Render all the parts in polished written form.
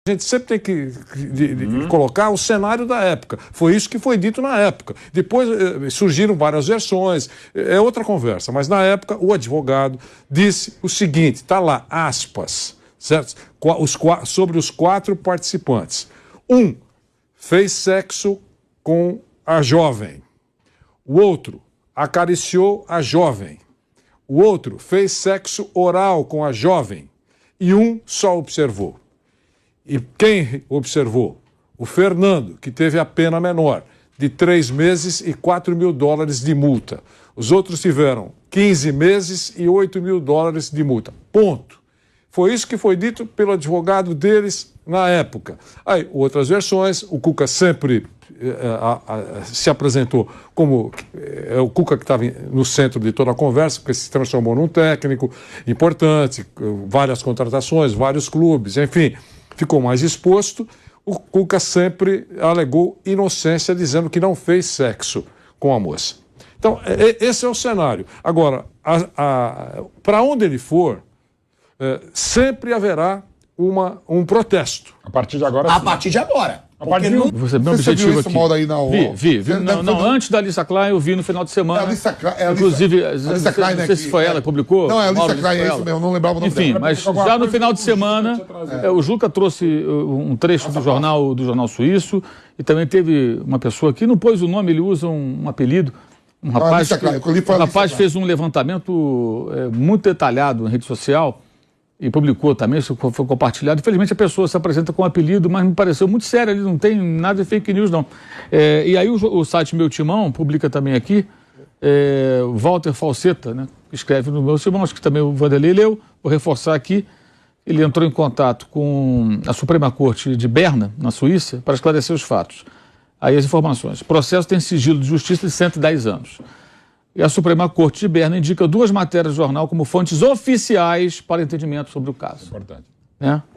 A gente sempre tem que colocar o cenário da época. Foi isso que foi dito na época. Depois surgiram várias versões, é outra conversa. Mas na época o advogado disse o seguinte, está lá, aspas, certo? Sobre os 4 participantes. 1 fez sexo com a jovem. O outro acariciou a jovem. O outro fez sexo oral com a jovem. E 1 só observou. E quem observou? O Fernando, que teve a pena menor, de 3 meses e $4.000 de multa. Os outros tiveram 15 meses e $8.000 de multa. Ponto. Foi isso que foi dito pelo advogado deles na época. Aí, outras versões, o Cuca sempre se apresentou como o Cuca que estava no centro de toda a conversa, porque se transformou num técnico importante, várias contratações, vários clubes, enfim, ficou mais exposto. O Cuca sempre alegou inocência, dizendo que não fez sexo com a moça. Então, esse é o cenário. Agora, para onde ele for, sempre haverá um protesto. A partir de agora, a partir de agora. Você viu isso modo aí na UOL? Vi. Não, antes da Alissa Klein, eu vi no final de semana. Inclusive, não sei se foi ela que publicou. Não, é a Alissa Klein, é isso mesmo, não lembrava o nome dela. Enfim, mas já no final de semana, o Juca trouxe um trecho do jornal suíço, e também teve uma pessoa que não pôs o nome, ele usa um apelido. Um rapaz fez um levantamento muito detalhado na rede social, e publicou também, isso foi compartilhado. Infelizmente a pessoa se apresenta com um apelido, mas me pareceu muito sério, ele não tem nada de fake news, não. E aí o site Meu Timão publica também aqui, Walter Falseta, né, que escreve no Meu Timão, acho que também o Vanderlei leu, vou reforçar aqui, ele entrou em contato com a Suprema Corte de Berna, na Suíça, para esclarecer os fatos. Aí as informações. O processo tem sigilo de justiça de 110 anos. E a Suprema Corte de Berna indica 2 matérias do jornal como fontes oficiais para entendimento sobre o caso. Importante.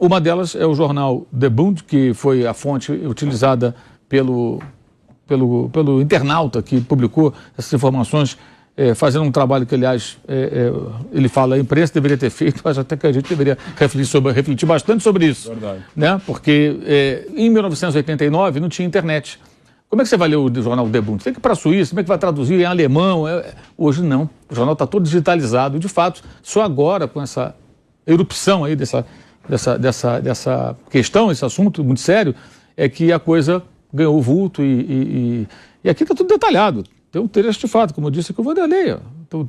Uma delas é o jornal The Bund, que foi a fonte utilizada pelo internauta que publicou essas informações, fazendo um trabalho que, aliás, ele fala, a imprensa deveria ter feito, mas até que a gente deveria refletir bastante sobre isso. Verdade. Porque em 1989 não tinha internet. Como é que você vai ler o jornal The Bund? Tem que ir para a Suíça, como é que vai traduzir em alemão? Hoje não, o jornal está todo digitalizado. E, de fato, só agora, com essa erupção aí dessa questão, esse assunto muito sério, é que a coisa ganhou vulto e aqui está tudo detalhado. Tem um trecho de fato, como eu disse, que eu vou ler.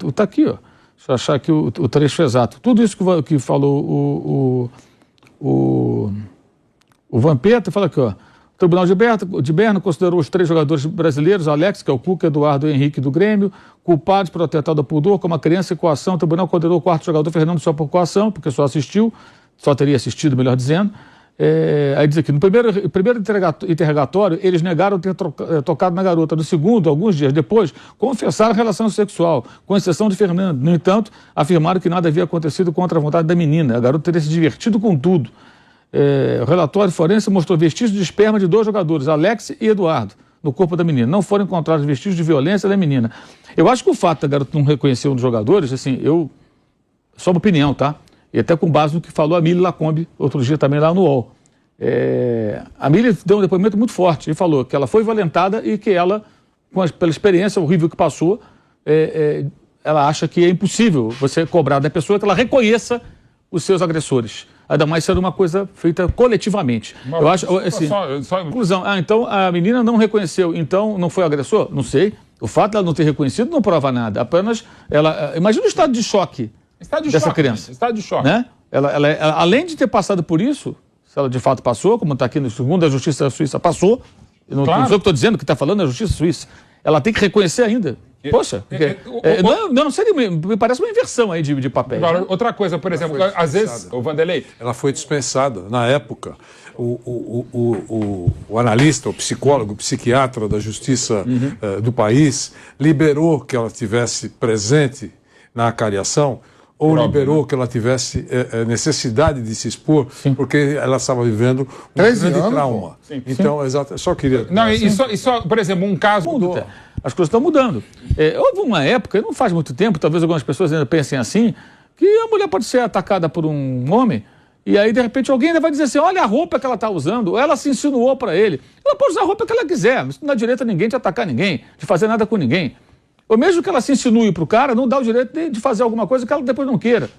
Está aqui, ó. Deixa eu achar aqui o trecho exato. Tudo isso que falou o Vampeta, fala aqui, ó. O Tribunal de Berna considerou os 3 jogadores brasileiros, Alex, que é o Cuca, Eduardo e Henrique do Grêmio, culpados por atentado ao pudor, como a criança e coação. O tribunal condenou o 4º jogador, Fernando, só por coação, porque só teria assistido, melhor dizendo. Aí diz aqui, no primeiro interrogatório, eles negaram ter tocado na garota. No segundo, alguns dias depois, confessaram relação sexual, com exceção de Fernando. No entanto, afirmaram que nada havia acontecido contra a vontade da menina. A garota teria se divertido com tudo. O relatório forense mostrou vestígios de esperma de 2 jogadores, Alex e Eduardo, no corpo da menina. Não foram encontrados vestígios de violência da menina. Eu acho que o fato da garota não reconhecer um dos jogadores, assim, só uma opinião, tá? E até com base no que falou a Mili Lacombe, outro dia também lá no UOL. A Mili deu um depoimento muito forte e falou que ela foi violentada e que ela, pela experiência horrível que passou, ela acha que é impossível você cobrar da pessoa que ela reconheça os seus agressores. Ainda mais sendo uma coisa feita coletivamente. Mas eu acho, assim, conclusão, então a menina não reconheceu, então não foi agressor? Não sei. O fato de ela não ter reconhecido não prova nada. Apenas, imagina o estado de choque dessa criança. Estado de choque. Né? Ela, além de ter passado por isso, se ela de fato passou, como está aqui no segundo, a Justiça Suíça passou, não sou eu que estou dizendo, que está falando é a Justiça Suíça, ela tem que reconhecer ainda. Poxa, não seria, me parece uma inversão aí de papéis. Agora, né? Outra coisa, por exemplo, às vezes, o Vanderlei... Ela foi dispensada. Na época, o analista, o psicólogo, o psiquiatra da Justiça do país liberou que ela tivesse presente na acariação, ou liberou que ela tivesse necessidade de se expor, porque ela estava vivendo um grande trauma. Sim. Então, exato, só queria... Não, e só, por exemplo, um caso... As coisas estão mudando. Houve uma época, não faz muito tempo, talvez algumas pessoas ainda pensem assim, que a mulher pode ser atacada por um homem E aí, de repente, alguém ainda vai dizer assim, olha a roupa que ela está usando, ou ela se insinuou para ele. Ela pode usar a roupa que ela quiser, isso não dá direito a ninguém de atacar ninguém, de fazer nada com ninguém. Ou mesmo que ela se insinue para o cara, não dá o direito de fazer alguma coisa que ela depois não queira.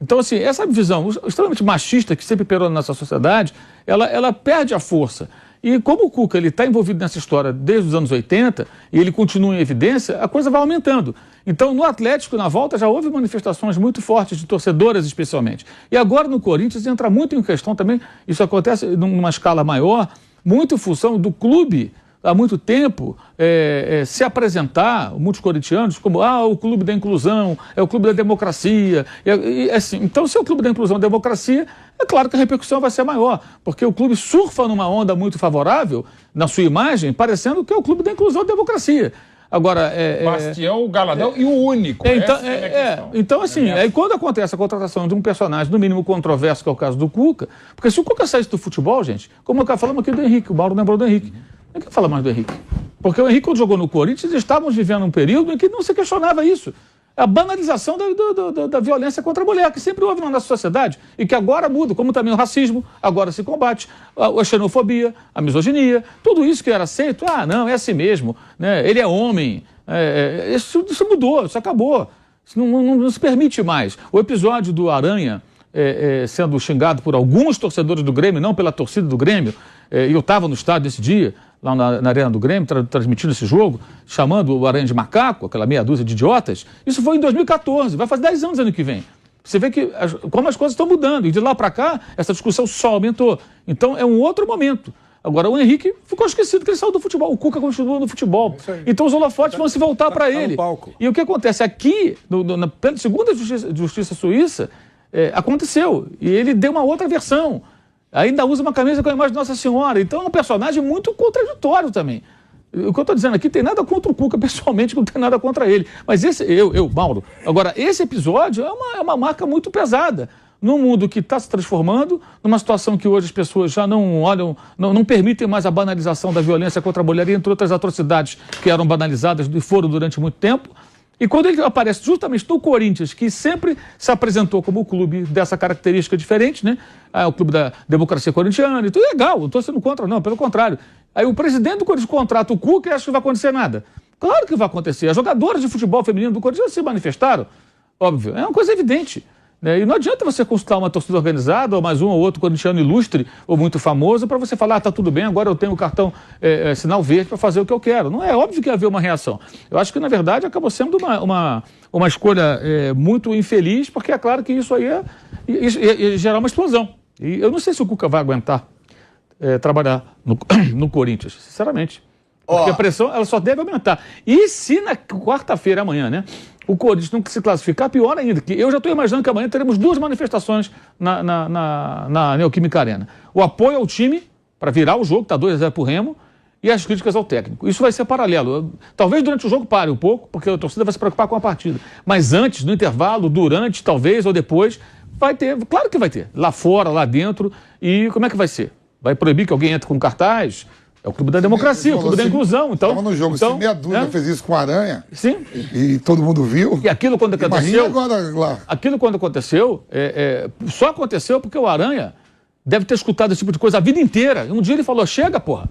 Então, assim, essa visão extremamente machista que sempre imperou na nossa sociedade, ela perde a força. E como o Cuca está envolvido nessa história desde os anos 80, e ele continua em evidência, a coisa vai aumentando. Então, no Atlético, na volta, já houve manifestações muito fortes, de torcedoras especialmente. E agora no Corinthians entra muito em questão também, isso acontece numa escala maior, muito em função do clube, há muito tempo, se apresentar, muitos corintianos, como o clube da inclusão, é o clube da democracia. Assim, então, se é o clube da inclusão e democracia, é claro que a repercussão vai ser maior, porque o clube surfa numa onda muito favorável, na sua imagem, parecendo que é o clube da inclusão e democracia. Agora, Bastião, o galadão e o único. Então, assim, aí quando acontece a contratação de um personagem, no mínimo controverso, que é o caso do Cuca, porque se o Cuca saísse do futebol, gente, como falamos aqui do Henrique, o Mauro lembrou do Henrique. Não quero falar mais do Henrique. Porque o Henrique, quando jogou no Corinthians, estávamos vivendo um período em que não se questionava isso. A banalização da violência contra a mulher, que sempre houve na nossa sociedade e que agora muda, como também o racismo, agora se combate, a xenofobia, a misoginia, tudo isso que era aceito, não, é assim mesmo, né? Ele é homem, isso mudou, isso acabou, isso não se permite mais. O episódio do Aranha sendo xingado por alguns torcedores do Grêmio, não pela torcida do Grêmio, e eu estava no estádio esse dia, lá na Arena do Grêmio, transmitindo esse jogo, chamando o Aranha de macaco, aquela meia dúzia de idiotas. Isso foi em 2014, vai fazer 10 anos ano que vem. Você vê que como as coisas estão mudando, e de lá para cá, essa discussão só aumentou. Então é um outro momento. Agora o Henrique ficou esquecido que ele saiu do futebol, o Cuca continua no futebol. Então os holofotes vão se voltar para ele. E o que acontece aqui, segundo a Justiça Suíça, aconteceu, e ele deu uma outra versão. Ainda usa uma camisa com a imagem de Nossa Senhora. Então é um personagem muito contraditório também. O que eu estou dizendo aqui tem nada contra o Cuca, pessoalmente, não tem nada contra ele. Mas Mauro, agora, esse episódio é uma marca muito pesada. Num mundo que está se transformando, numa situação que hoje as pessoas já não olham, não permitem mais a banalização da violência contra a mulher, entre outras atrocidades que eram banalizadas e foram durante muito tempo. E quando ele aparece justamente no Corinthians, que sempre se apresentou como o clube dessa característica diferente, né? O clube da democracia corintiana, e tudo legal, não estou sendo contra, não, pelo contrário. Aí o presidente do Corinthians contrata o Cuca e acha que vai acontecer nada. Claro que vai acontecer. As jogadoras de futebol feminino do Corinthians se manifestaram, óbvio, é uma coisa evidente. E não adianta você consultar uma torcida organizada ou mais um ou outro corintiano ilustre ou muito famoso para você falar, tá tudo bem, agora eu tenho o cartão sinal verde para fazer o que eu quero. Não é óbvio que ia haver uma reação. Eu acho que, na verdade, acabou sendo uma escolha muito infeliz, porque é claro que isso aí ia gerar uma explosão. E eu não sei se o Cuca vai aguentar trabalhar no Corinthians, sinceramente. Porque a pressão ela só deve aumentar. E se na quarta-feira, amanhã, né, o Corinthians não se classificar, pior ainda, que eu já estou imaginando que amanhã teremos 2 manifestações na Neoquímica Arena. O apoio ao time, para virar o jogo, está 2-0 para o Remo, e as críticas ao técnico. Isso vai ser paralelo. Talvez durante o jogo pare um pouco, porque a torcida vai se preocupar com a partida. Mas antes, no intervalo, durante, talvez, ou depois, vai ter, claro que vai ter. Lá fora, lá dentro, e como é que vai ser? Vai proibir que alguém entre com cartaz? É o clube da democracia, o clube da inclusão. Estava no jogo, se meia dúzia fez isso com a Aranha, sim, e todo mundo viu. E aquilo quando aconteceu. Agora, lá. Aquilo quando aconteceu, só aconteceu porque o Aranha deve ter escutado esse tipo de coisa a vida inteira. Um dia ele falou: chega, porra.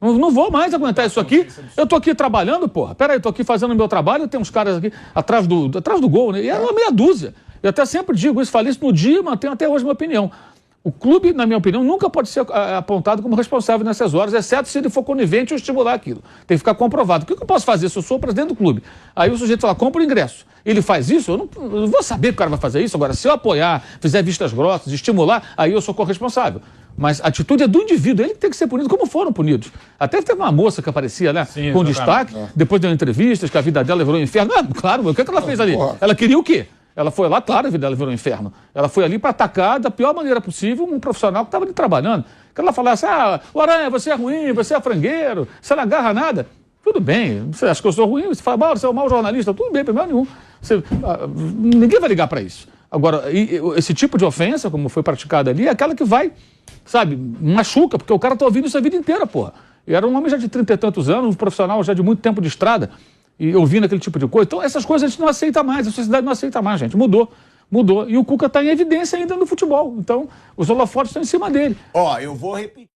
Não vou mais aguentar isso aqui. Eu tô aqui trabalhando, porra. Peraí, eu tô aqui fazendo o meu trabalho, tem uns caras aqui atrás do gol, né? E era uma meia dúzia. Eu até sempre digo isso, falei isso no dia, mantenho até hoje a minha opinião. O clube, na minha opinião, nunca pode ser apontado como responsável nessas horas, exceto se ele for conivente ou estimular aquilo. Tem que ficar comprovado. O que eu posso fazer se eu sou o presidente do clube? Aí o sujeito lá compra o ingresso. Ele faz isso, eu não vou saber que o cara vai fazer isso. Agora, se eu apoiar, fizer vistas grossas, estimular, aí eu sou corresponsável. Mas a atitude é do indivíduo, ele que tem que ser punido, como foram punidos. Até teve uma moça que aparecia lá com destaque, depois deu entrevistas, que a vida dela virou um inferno. Claro, o que ela fez ali? Ela queria o quê? Ela foi lá, claro, a vida dela virou um inferno. Ela foi ali para atacar da pior maneira possível um profissional que estava ali trabalhando. Que ela falasse: o Aranha, você é ruim, você é frangueiro, você não agarra nada. Tudo bem, você acha que eu sou ruim? Você fala: você é um mau jornalista. Tudo bem, problema nenhum. Ninguém vai ligar para isso. Agora, esse tipo de ofensa, como foi praticada ali, é aquela que vai, sabe, machuca, porque o cara está ouvindo isso a vida inteira, porra. E era um homem já de 30 e tantos anos, um profissional já de muito tempo de estrada, e ouvindo aquele tipo de coisa. Então, essas coisas a gente não aceita mais, a sociedade não aceita mais, gente. Mudou. Mudou. E o Cuca está em evidência ainda no futebol. Então, os holofotes estão em cima dele. Ó, eu vou repetir.